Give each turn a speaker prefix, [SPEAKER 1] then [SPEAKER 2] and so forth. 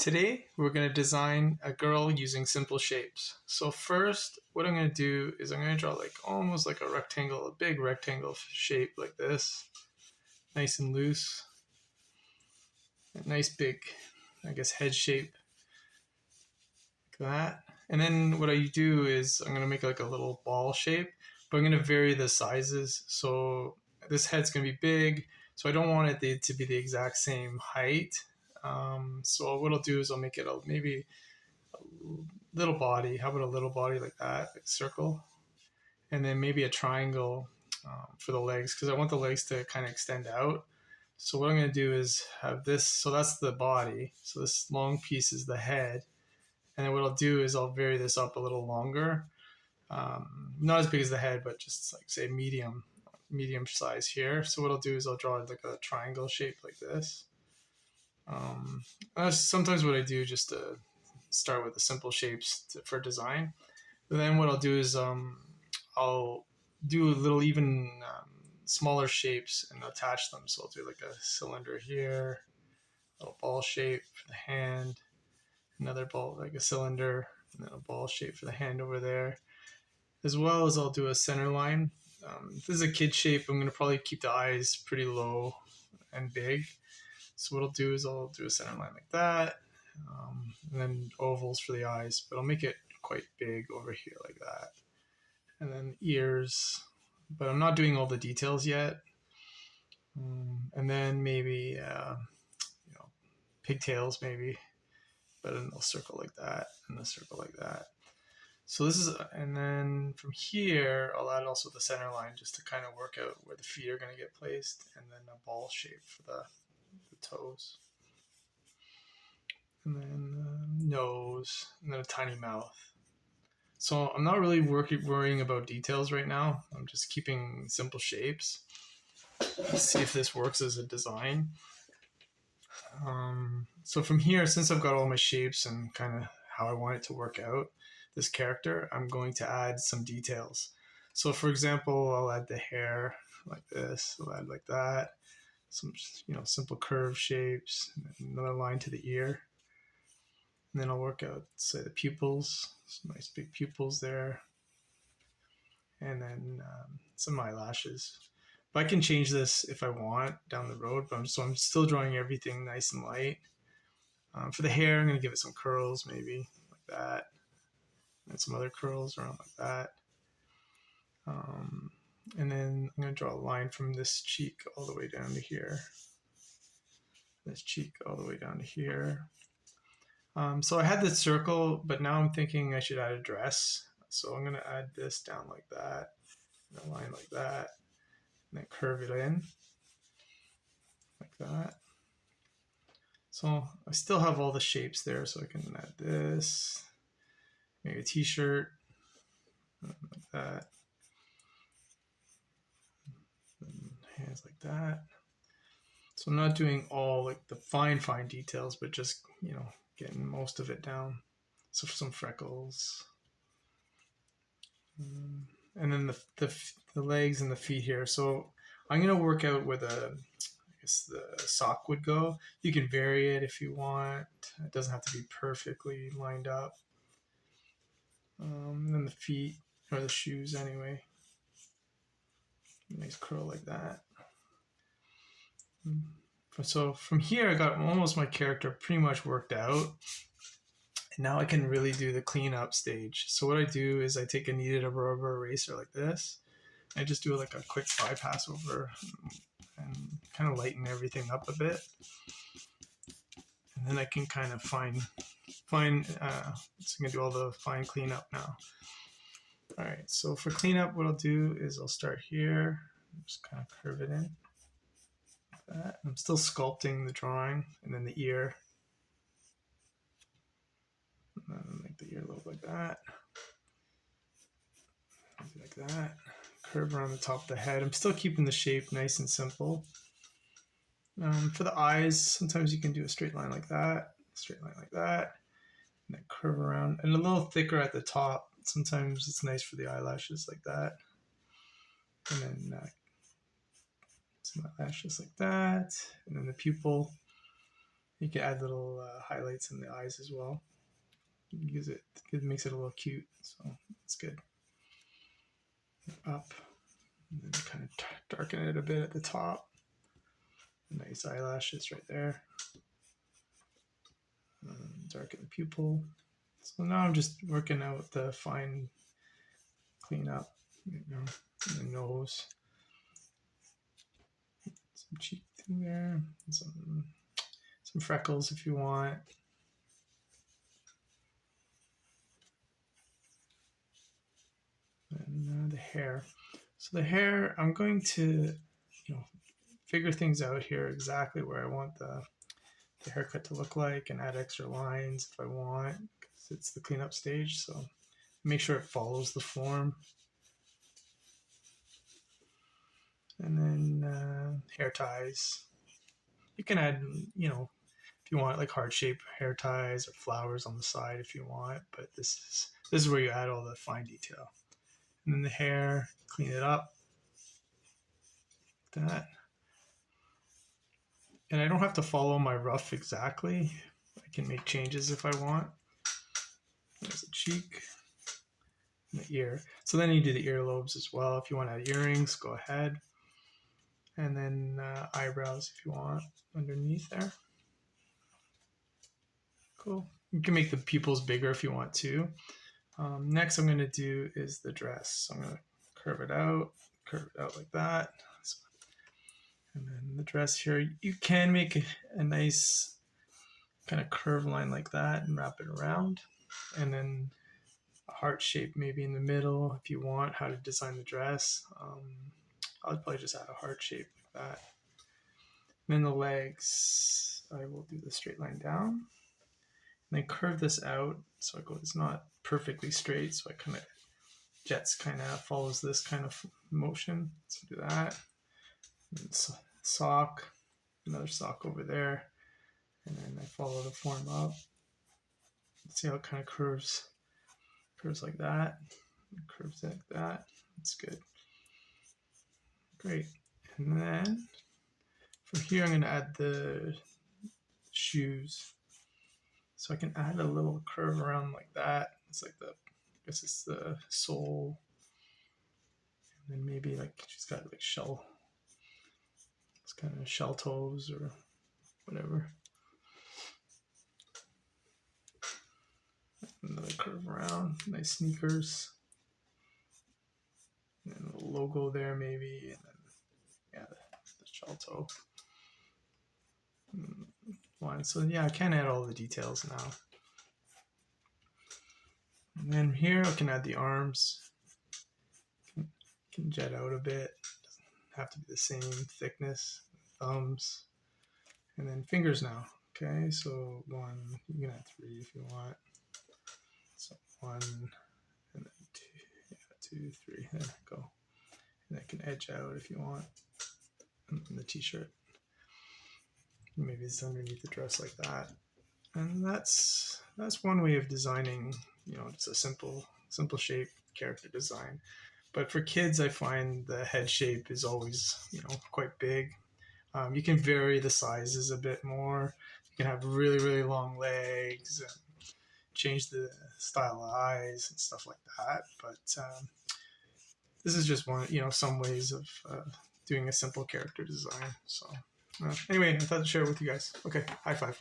[SPEAKER 1] Today, we're going to design a girl using simple shapes. So first, what I'm going to do is I'm going to draw almost like a rectangle, a big rectangle shape like this. Nice and loose. A nice big, head shape like that. And then what I do is I'm going to make like a little ball shape, but I'm going to vary the sizes. So this head's going to be big, so I don't want it to be the exact same height. So what I'll do is I'll make it maybe a little body. How about a little body like that, like a circle? And then maybe a triangle for the legs, because I want the legs to kind of extend out. So what I'm going to do is have this, so that's the body. So this long piece is the head. And then what I'll do is I'll vary this up a little longer. Not as big as the head, but just like say medium size here. So what I'll do is I'll draw like a triangle shape like this. That's sometimes what I do just to start with the simple shapes for design. But then what I'll do is I'll do a little even smaller shapes and attach them. So I'll do like a cylinder here, a little ball shape for the hand, another ball like a cylinder, and then a ball shape for the hand over there. As well as I'll do a center line. This is a kid shape. I'm going to probably keep the eyes pretty low and big. So what I'll do is I'll do a center line like that, and then ovals for the eyes, but I'll make it quite big over here like that. And then ears, but I'm not doing all the details yet. And then maybe, pigtails maybe, but in a circle like that, and a circle like that. So this is, and then from here, I'll add also the center line just to kind of work out where the feet are going to get placed, and then a ball shape for the toes. And then nose, and then a tiny mouth. So I'm not really worrying about details right now. I'm just keeping simple shapes. Let's see if this works as a design. So from here, since I've got all my shapes and kind of how I want it to work out, this character, I'm going to add some details. So for example, I'll add the hair like this, I'll add like that, some simple curve shapes, another line to the ear. And then I'll work out, say, the pupils, some nice big pupils there, and then some eyelashes. But I can change this if I want down the road, but I'm still drawing everything nice and light. For the hair, I'm going to give it some curls, maybe like that, and some other curls around like that. And then I'm going to draw a line from this cheek all the way down to here. This cheek all the way down to here. So I had this circle, but now I'm thinking I should add a dress. So I'm going to add this down like that, and a line like that, and then curve it in like that. So I still have all the shapes there, so I can add this, maybe a t-shirt, like that, and hands like that. So I'm not doing all like the fine details, but just, getting most of it down. So some freckles. And then the legs and the feet here. So I'm going to work out where the sock would go. You can vary it if you want. It doesn't have to be perfectly lined up. And then the feet, or the shoes anyway. Nice curl like that. So from here, I got almost my character pretty much worked out. And now I can really do the cleanup stage. So what I do is I take a kneaded rubber eraser like this. I just do like a quick bypass over and kind of lighten everything up a bit. And then I can kind of so I'm going to do all the fine cleanup now. All right, so for cleanup, what I'll do is I'll start here, just kind of curve it in like that. I'm still sculpting the drawing, and then the ear. And then make the ear look like that. Like that. Curve around the top of the head. I'm still keeping the shape nice and simple. For the eyes, sometimes you can do a straight line like that, straight line like that, and then curve around, and a little thicker at the top. Sometimes it's nice for the eyelashes like that, and then some eyelashes like that, and then the pupil. You can add little highlights in the eyes as well. Use it. It makes it a little cute, so it's good. Up, and then kind of darken it a bit at the top. Nice eyelashes right there. Darken the pupil. So now I'm just working out the fine cleanup, the nose, some cheek thing there, some freckles if you want. And the hair. So the hair, I'm going to, figure things out here exactly where I want the haircut to look like, and add extra lines if I want, because it's the cleanup stage. So make sure it follows the form. And then hair ties. You can add, if you want, like heart shape hair ties or flowers on the side if you want. But this is where you add all the fine detail. And then the hair, clean it up. Like that. And I don't have to follow my rough exactly. I can make changes if I want. There's the cheek and the ear. So then you do the earlobes as well. If you want to add earrings, go ahead. And then eyebrows if you want underneath there. Cool. You can make the pupils bigger if you want to. Next I'm going to do is the dress. So I'm going to curve it out like that. So, and then the dress here, you can make a nice kind of curve line like that and wrap it around. And then a heart shape maybe in the middle if you want how to design the dress. I'll probably just add a heart shape like that. And then the legs, I will do the straight line down. And then curve this out so it's not perfectly straight, so it kind of follows this kind of motion. So do that. And sock, another sock over there, and then I follow the form up. See how it kind of curves like that, curves like that. That's good. Great. And then from here I'm going to add the shoes. So I can add a little curve around like that. It's like I guess it's the sole. And then maybe like she's got like it's kind of shell toes or whatever. Another curve around, nice sneakers. And a logo there maybe, and then the shell toe line. So yeah, I can add all the details now. And then here I can add the arms. Can jet out a bit. Doesn't have to be the same thickness. Thumbs, and then fingers now. Okay, so 1. You can add 3 if you want. So 1, and then 2, 2, 3. There we go. And I can edge out if you want. And the t-shirt. Maybe it's underneath the dress like that. And that's one way of designing, just a simple shape character design. But for kids, I find the head shape is always, quite big. You can vary the sizes a bit more. You can have really, really long legs and change the style of eyes and stuff like that. But this is just one, some ways of doing a simple character design. So anyway, I thought to share it with you guys. Okay, high five.